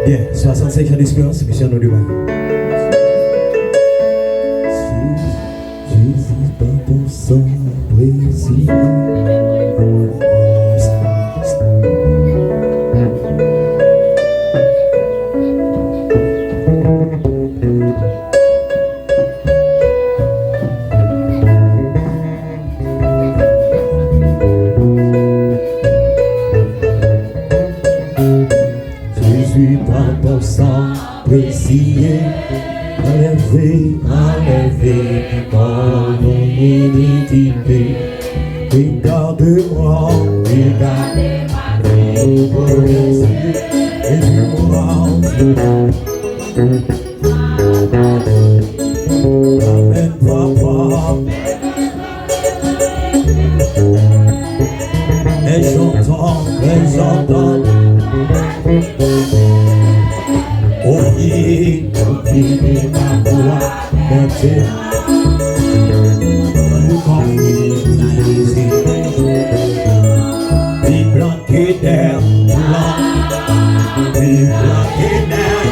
Yeah, 65 ans d'espérance, mission nous demande. Jésus, pas pour son plaisir. Jésus, pas pour son plaisir. Enlevé mon humilité. Regarde-moi, et dis-moi. Amen, papa. Et j'entends. Oubliez ma voix, montez. Vous comprenez, des blancs et d'air blanc, des blancs et d'air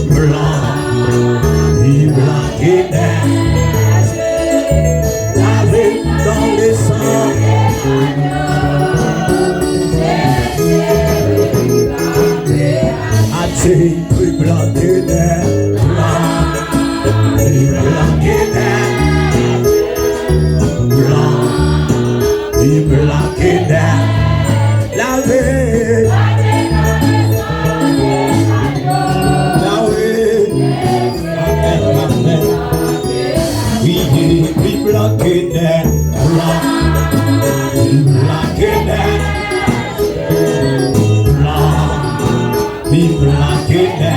blanc, des blancs et d'air lavé dans le sang. C'est plus blanc que d'air, blanc, plus blanc que d'air, blanc, plus blanc que d'air, lavé, amen, oui, plus blanc que d'air, blanc, plus blanc que d'air. Vive la guerre,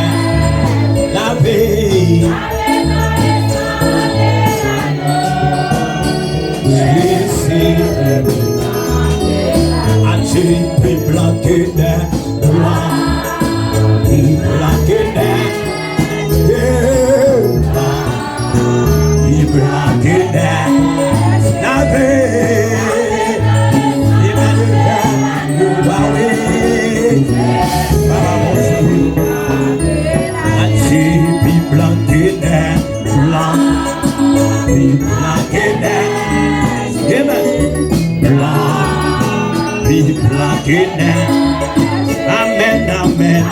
la vie. Vive la guerre, vive la guerre, vive la guerre, la vie. Amen, amen.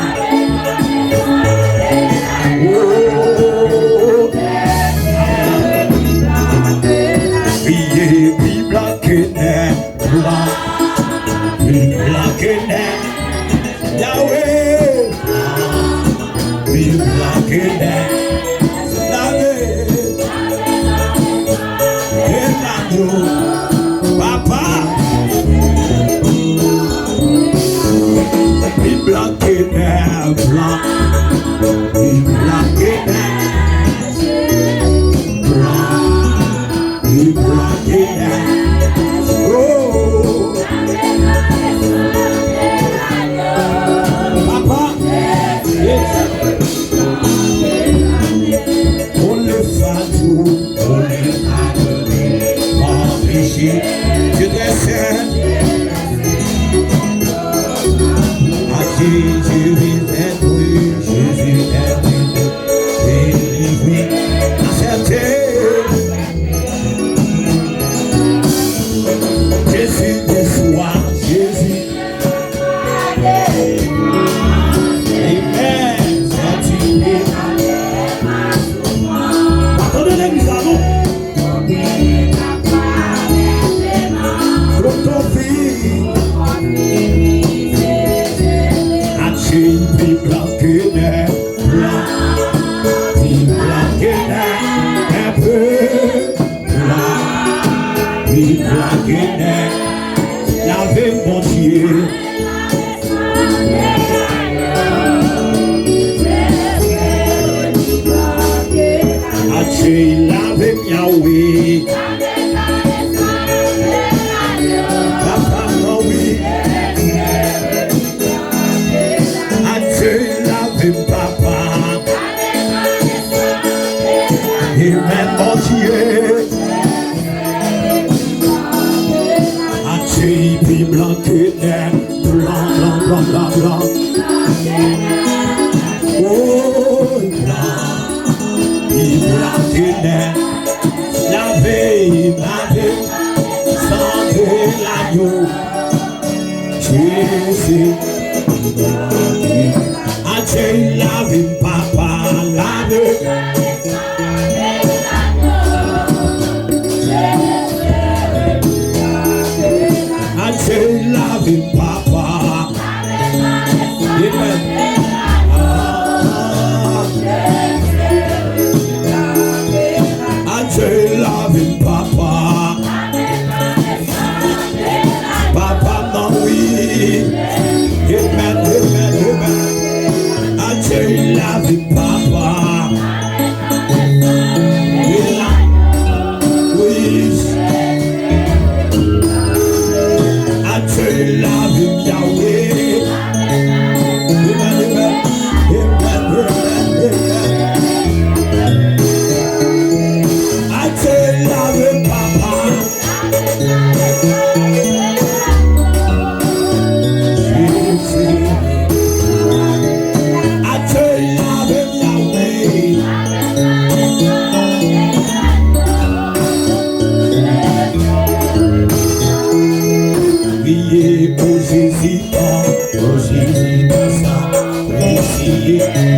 Blanc, blanc, blanc, blanc. blanc. Oh, blanc, il blanc que neige. Lavé, sans de l'agneau. Jésus, Dieu lavé, papa lavé. Dieu lavé, papa. Amen. Dieu lavé, papa. Papa, non, oui. Amen, amen, amen. Dieu lavé, papa. Oui. Dieu lavé, Yahweh. Amen, amen, amen, amen. Dieu lavé, papa.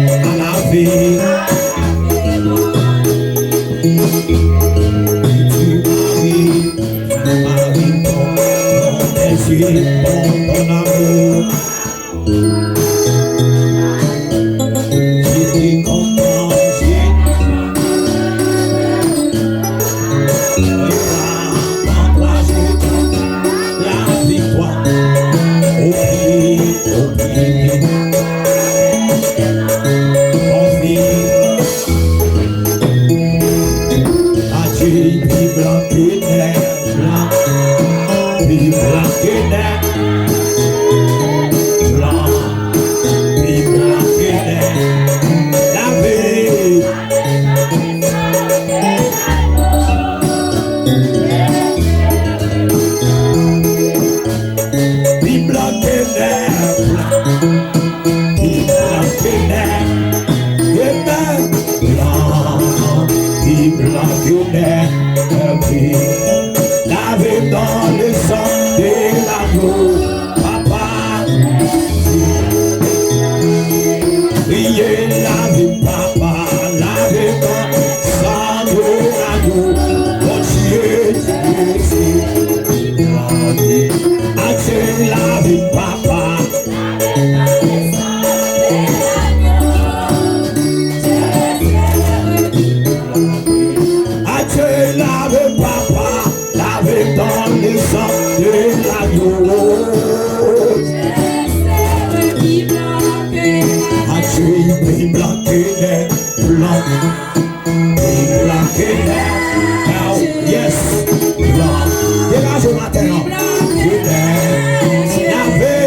À la vie, tu m'arrives, ton désir, ton amour. J'étais content, en toi j'ai la victoire. Au pied, lavé dans le sang de l'agneau, papa. Priez, lavé, papa, lavé dans le sang de l'agneau. Mon Dieu, Dieu, Dieu, lavé, papa. Dans le sang de l'agneau, Dieu blanc que les blancs, blanc que les now, yes, blanc. Dégage au matin, lavé,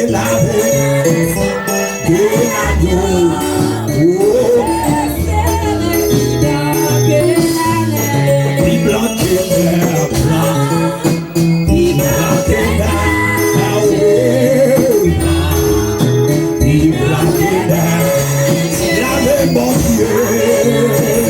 lavé, que l'agneau. Blanc que les mon Dieu.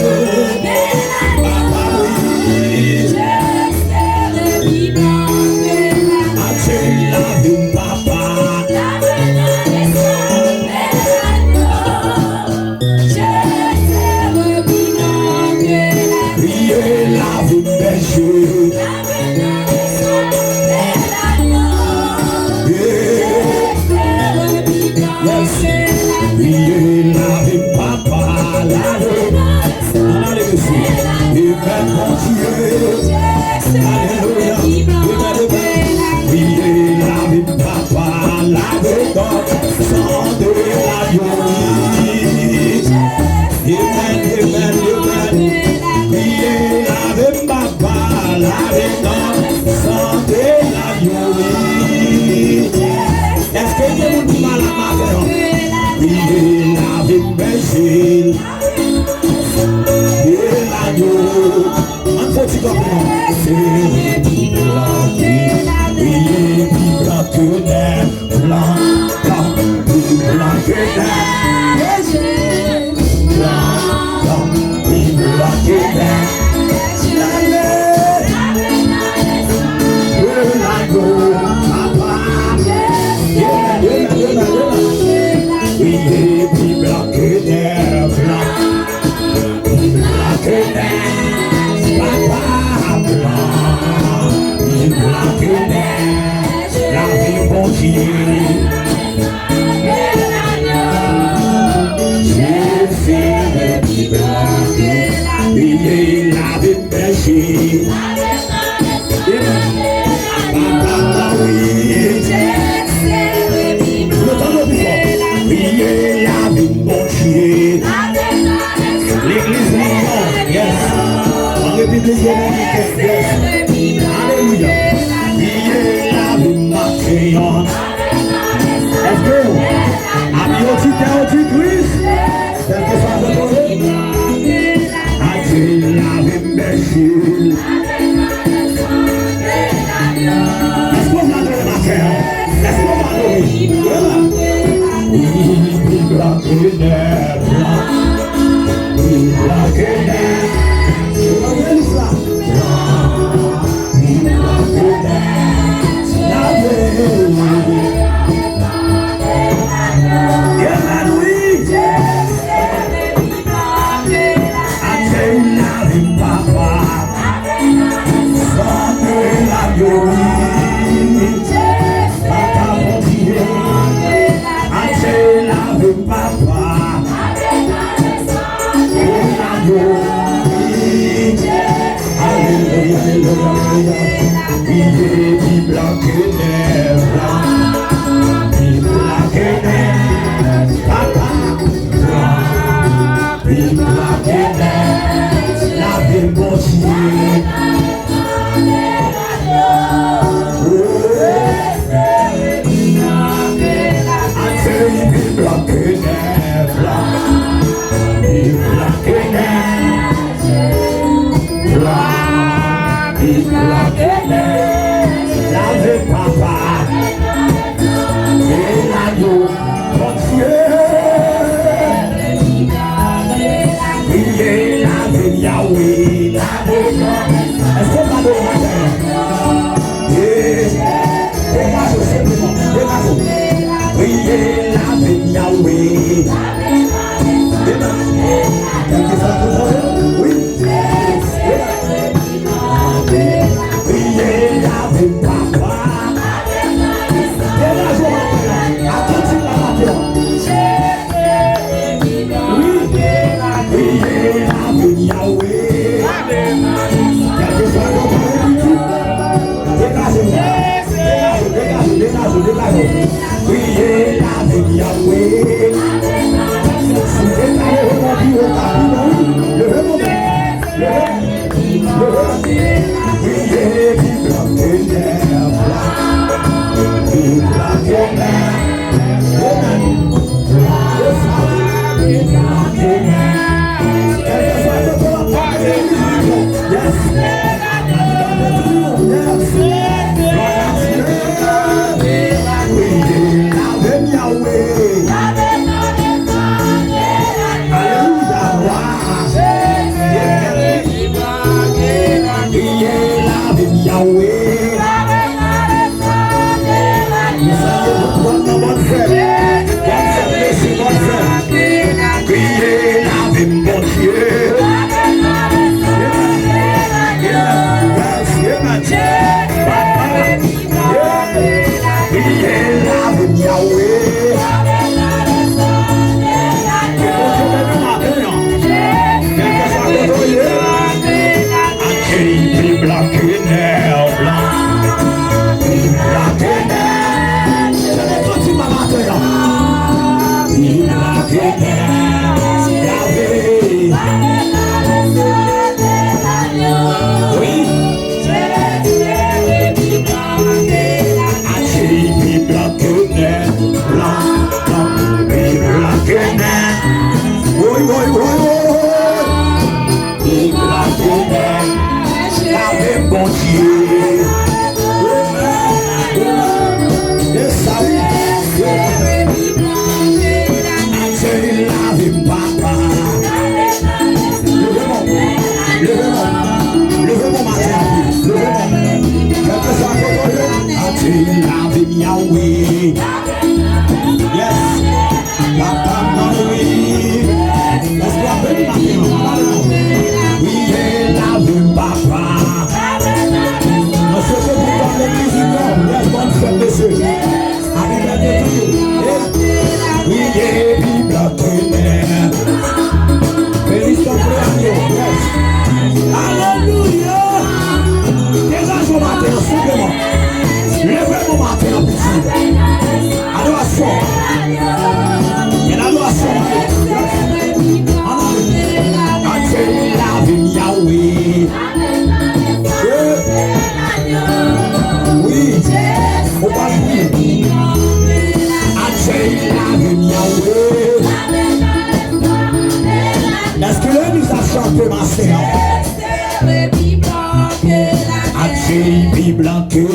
Quel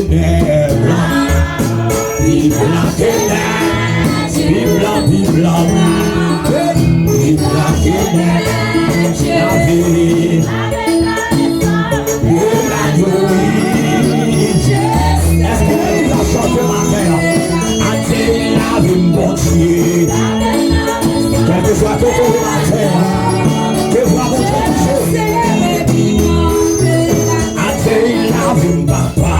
que soit ton tour de la terre, que vois mon Dieu toucher. Accueille la vie, papa.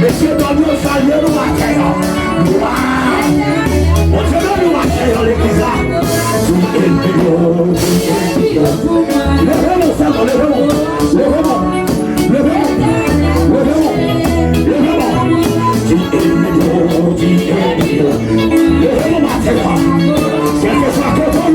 Monsieur Daniel Salier nous accueille. Waouh! On se donne nous accueille dans l'église là. Levez-moi ça, levez-moi. Levez-moi ma tête. Quel que soit ton temps,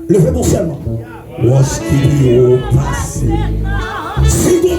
Levez-moi seulement. Lorsqu'il y a passé, si vous